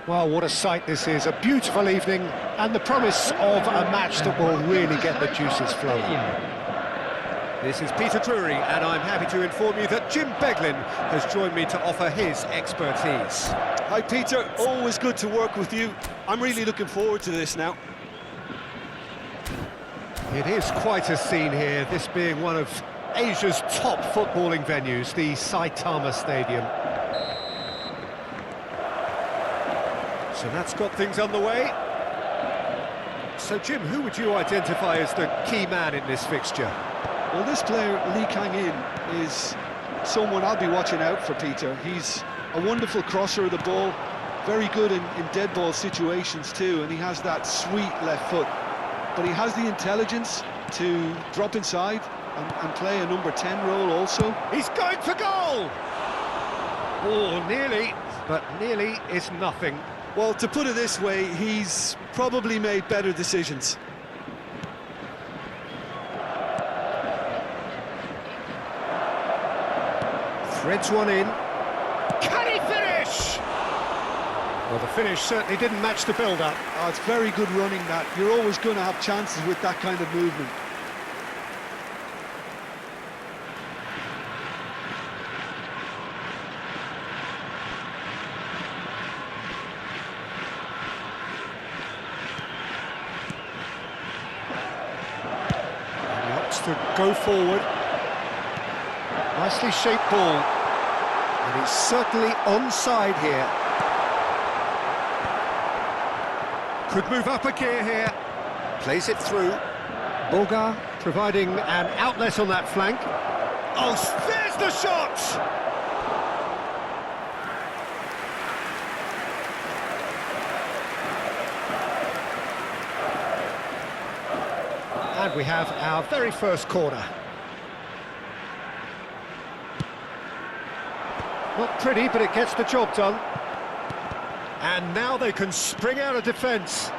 Well, what a sight this is, a beautiful evening, and the promise of a match that will really get the juices flowing. This is Peter Drury, and I'm happy to inform you that Jim Beglin has joined me to offer his expertise. Hi Peter, always good to work with you. I'm really looking forward to this now. It is quite a scene here, this being one of Asia's top footballing venues, the Saitama Stadium. So that's got things underway. So Jim, who would you identify as the key man in this fixture? Well, this player, Lee Kang-in, is someone I'll be watching out for, Peter. He's a wonderful crosser of the ball, very good in dead ball situations too, and he has that sweet left foot. But he has the intelligence to drop inside and play a number 10 role also. He's going for goal! Oh, nearly, but nearly is nothing. Well, to put it this way, he's probably made better decisions. Threads one in. Can he finish? Well, the finish certainly didn't match the build-up. Oh, it's very good running, that. You're always going to have chances with that kind of movement. He opts to go forward. Nicely shaped ball. And he's certainly onside here. Could move up a gear here. Plays it through. Boga providing an outlet on that flank. Oh, there's the shot! And we have our very first corner. Not pretty, but it gets the job done. And now they can spring out of defence.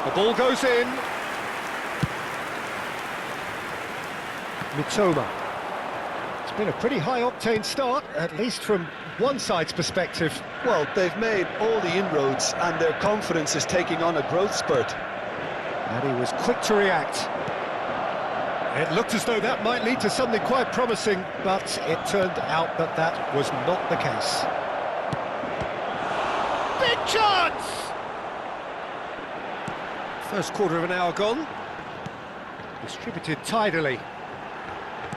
The ball goes in. Mitoma. It's been a pretty high-octane start, at least from one side's perspective. Well, they've made all the inroads and their confidence is taking on a growth spurt. And he was quick to react. It looked as though that might lead to something quite promising, but it turned out that that was not the case. Big chance! First quarter of an hour gone. Distributed tidily.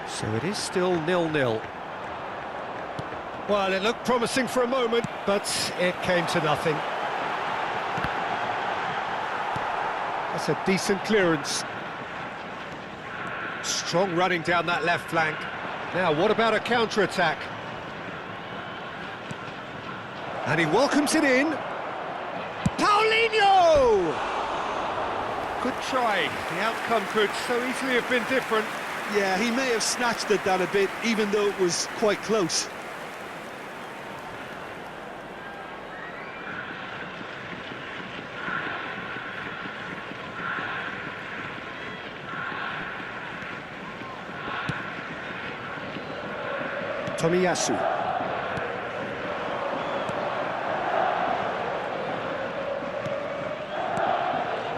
So it is still 0-0. Well, it looked promising for a moment, but it came to nothing. That's a decent clearance. Strong running down that left flank. Now, what about a counter-attack? And he welcomes it in. Paulinho! Good try. The outcome could so easily have been different. Yeah, he may have snatched at that a bit, even though it was quite close. Tomiyasu.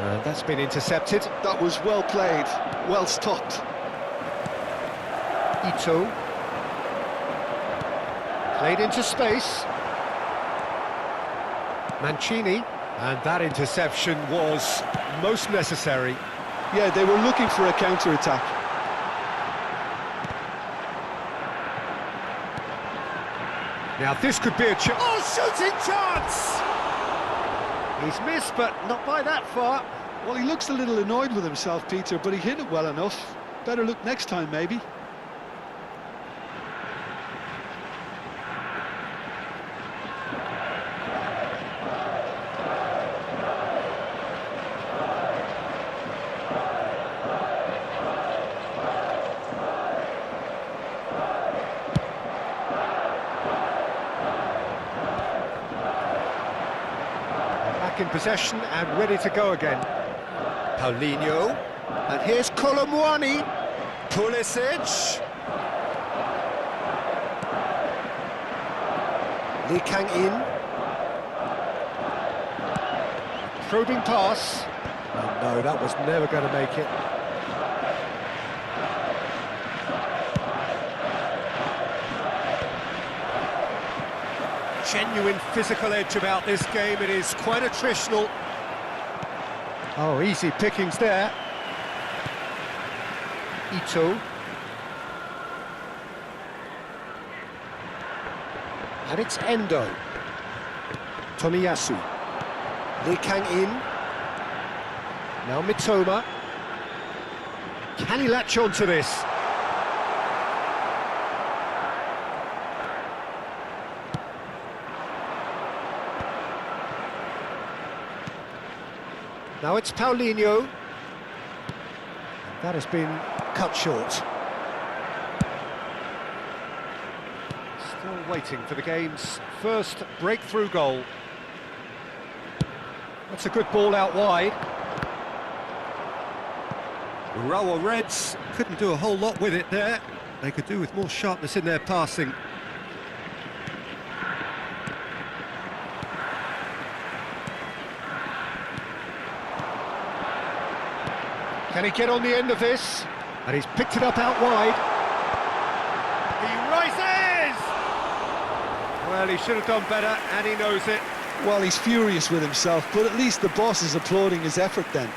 And that's been intercepted. That was well played, well stopped. Ito. Played into space. Mancini. And that interception was most necessary. Yeah, they were looking for a counter-attack. Now this could be a chance. Oh, shooting chance! He's missed, but not by that far. Well, he looks a little annoyed with himself, Peter, but he hit it well enough. Better look next time, maybe. Back in possession and ready to go again. Paulinho. And here's Kolomwani. Pulisic. Lee Kang-in. Probing pass. Oh, no, that was never going to make it. Genuine physical edge about this game. It is quite attritional. Oh, easy pickings there. Ito. And it's Endo. Tomiyasu. Lee Kang-in. Now Mitoma. Can he latch on to this? Now it's Paulinho. That has been cut short. Still waiting for the game's first breakthrough goal. That's a good ball out wide. Uruwa Reds couldn't do a whole lot with it there. They could do with more sharpness in their passing. Can he get on the end of this? And he's picked it up out wide. He rises! Well, he should have done better, and he knows it. Well, he's furious with himself, but at least the boss is applauding his effort then.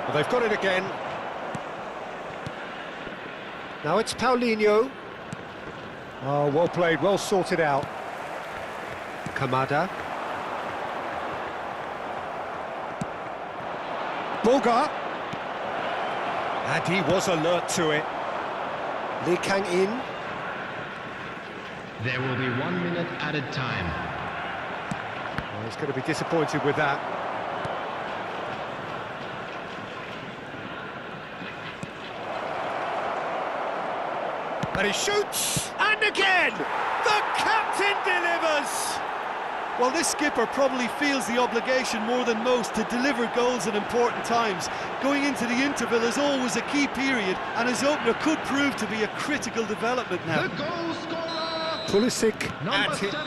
Well, they've got it again. Now it's Paulinho. Oh, well played, well sorted out. Kamada. Boga. And he was alert to it. Lee Kang-in. There will be 1 minute added time. Oh, he's going to be disappointed with that. And he shoots! And again! The captain delivers! Well, this skipper probably feels the obligation more than most to deliver goals at important times. Going into the interval is always a key period, and his opener could prove to be a critical development now. The goal scorer, Pulisic. number And 7.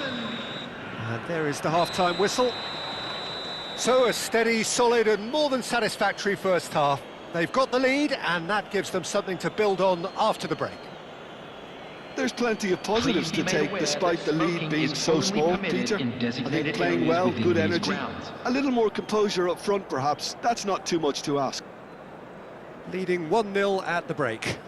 And there is the half-time whistle. So a steady, solid and more than satisfactory first half. They've got the lead and that gives them something to build on after the break. There's plenty of positives to take despite the lead being so small, Peter. I think playing well, good energy. A little more composure up front perhaps, that's not too much to ask. Leading 1-0 at the break.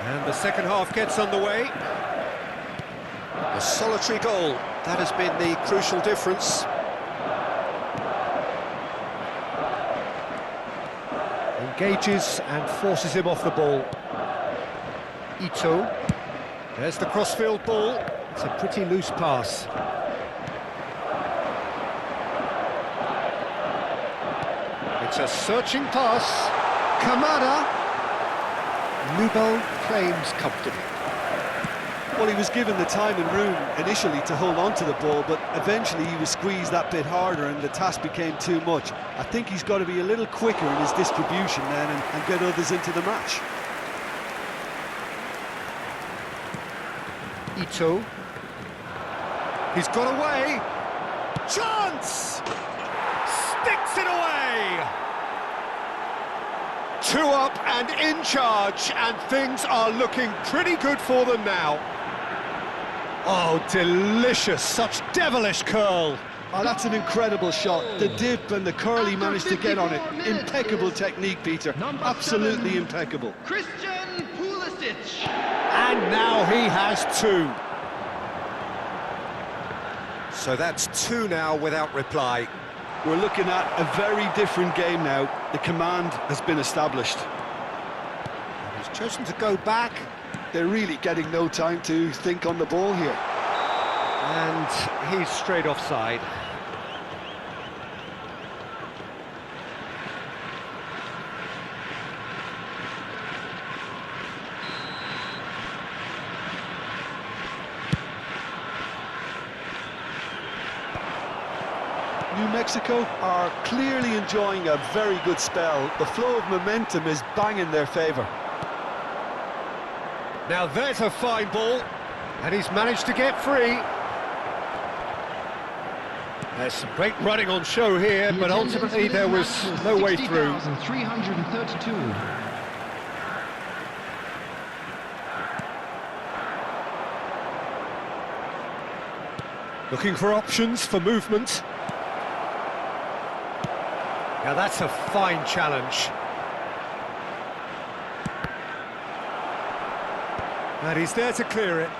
And the second half gets underway. A solitary goal, that has been the crucial difference. Engages and forces him off the ball. Ito. There's the crossfield ball. It's a pretty loose pass. It's a searching pass. Kamada. Nubel claims comfortably. Well, he was given the time and room initially to hold on to the ball, but eventually he was squeezed that bit harder and the task became too much. I think he's got to be a little quicker in his distribution then and get others into the match. Ito. He's got away. Chance! Sticks it away! 2 up and in charge, and things are looking pretty good for them now. Oh, delicious, such devilish curl. Oh, that's an incredible shot. The dip and the curl he managed to get on it. Impeccable technique, Peter. Absolutely impeccable. Christian Pulisic. And now he has 2. So that's 2 now without reply. We're looking at a very different game now. The command has been established. He's chosen to go back. They're really getting no time to think on the ball here. And he's straight offside. New Mexico are clearly enjoying a very good spell. The flow of momentum is bang in their favour. Now there's a fine ball, and he's managed to get free. There's some great running on show here, but ultimately there was no way through. 60,332. Looking for options for movement. Now that's a fine challenge. And he's there to clear it.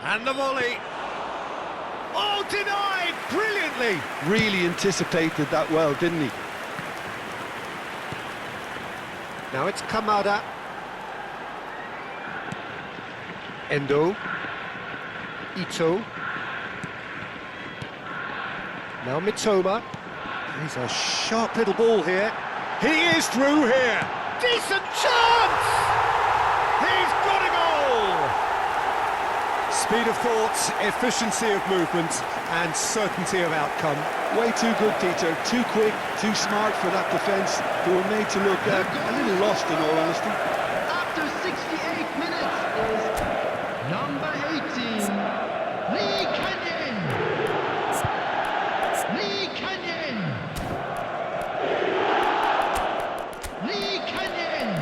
And the volley. Oh, denied! Brilliantly! Really anticipated that well, didn't he? Now it's Kamada. Endo. Ito. Now Mitoma. He's a sharp little ball here. He is through here. Decent chance! He's got a goal! Speed of thought, efficiency of movement, and certainty of outcome. Way too good, Peter. Too quick, too smart for that defence. They were made to look a little lost, in all honesty. After 68 minutes is number 18, Lee Canyon. Lee Canyon. Lee Canyon.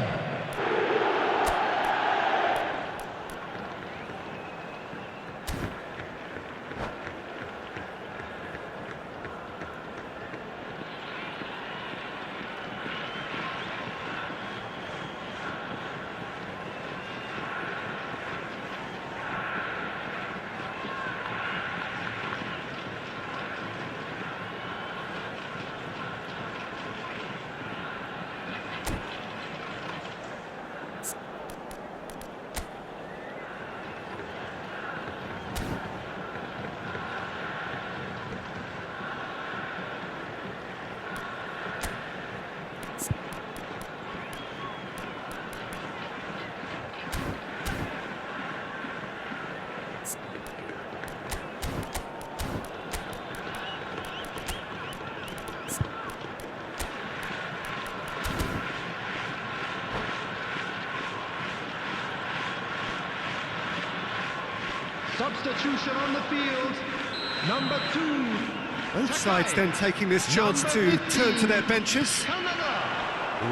Substitution on the field, number 2. Both sides then taking this chance to turn to their benches.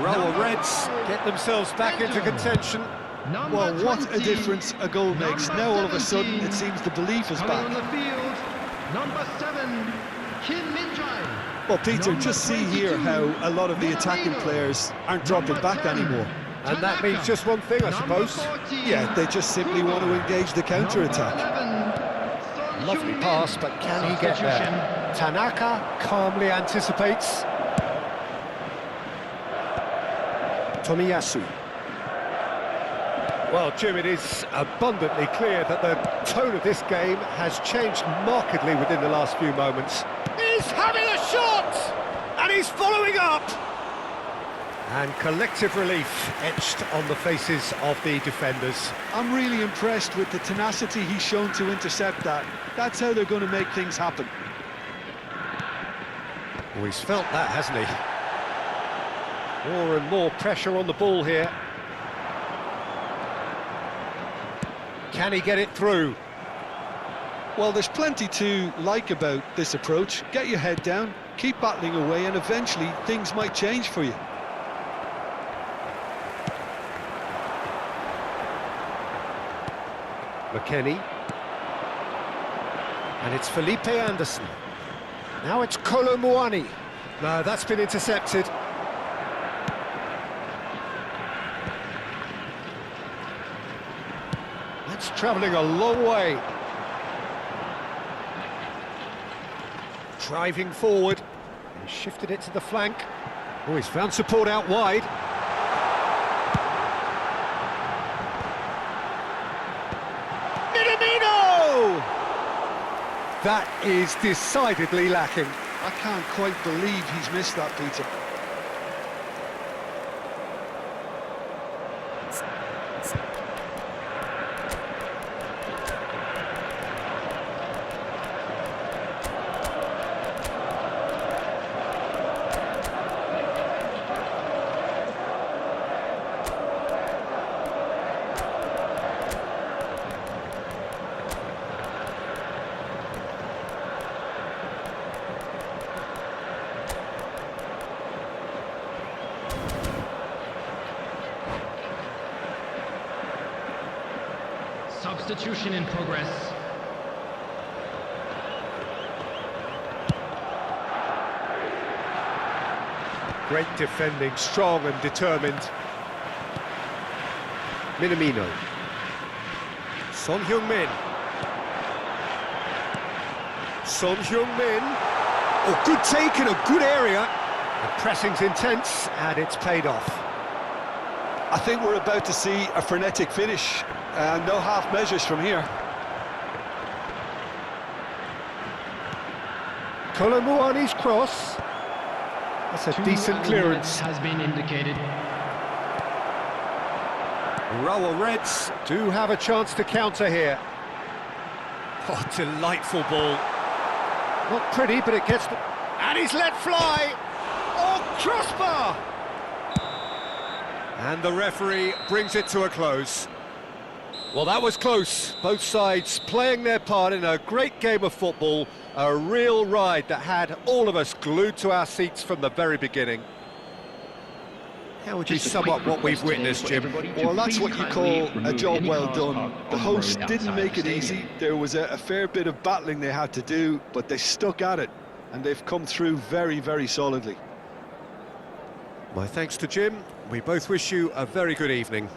Uruwa Reds get themselves back into contention. Well, what a difference a goal makes. Now all of a sudden it seems the belief is Coming on back. the field, number 7, Kim Min-jae. Well, Peter, just see here how a lot of the attacking players aren't dropping back anymore. And that means just one thing, I suppose. Yeah, they just simply want to engage the counter-attack. Lovely pass, but can he get there? Tanaka calmly anticipates. Tomiyasu. Well, Jim, it is abundantly clear that the tone of this game has changed markedly within the last few moments. He's having a shot! And he's following up! And collective relief etched on the faces of the defenders. I'm really impressed with the tenacity he's shown to intercept that. That's how they're going to make things happen. Well, he's felt that, hasn't he? More and more pressure on the ball here. Can he get it through? Well, there's plenty to like about this approach. Get your head down, keep battling away, and eventually things might change for you. McKennie. And it's Felipe Anderson. Now it's Kolo Muani. No, that's been intercepted. That's travelling a long way. Driving forward. He shifted it to the flank. Oh, he's found support out wide. Minamino! That is decidedly lacking. I can't quite believe he's missed that, Peter. Substitution in progress. Great defending, strong and determined. Minamino. Son Heung-min. Son Heung-min. Oh, good take in a good area. The pressing's intense and it's paid off. I think we're about to see a frenetic finish. No half measures from here. Kolo Muani's cross. That's a decent clearance. Has been indicated. Uruwa Reds do have a chance to counter here. Oh, delightful ball. Not pretty, but it gets the... And he's let fly! Oh, crossbar! And the referee brings it to a close. Well, that was close. Both sides playing their part in a great game of football. A real ride that had all of us glued to our seats from the very beginning. How would you sum up what we've witnessed, Jim? Well, that's what you call a job well done. The hosts didn't make it easy. There was a fair bit of battling they had to do, but they stuck at it, and they've come through very, very solidly. My thanks to Jim. We both wish you a very good evening.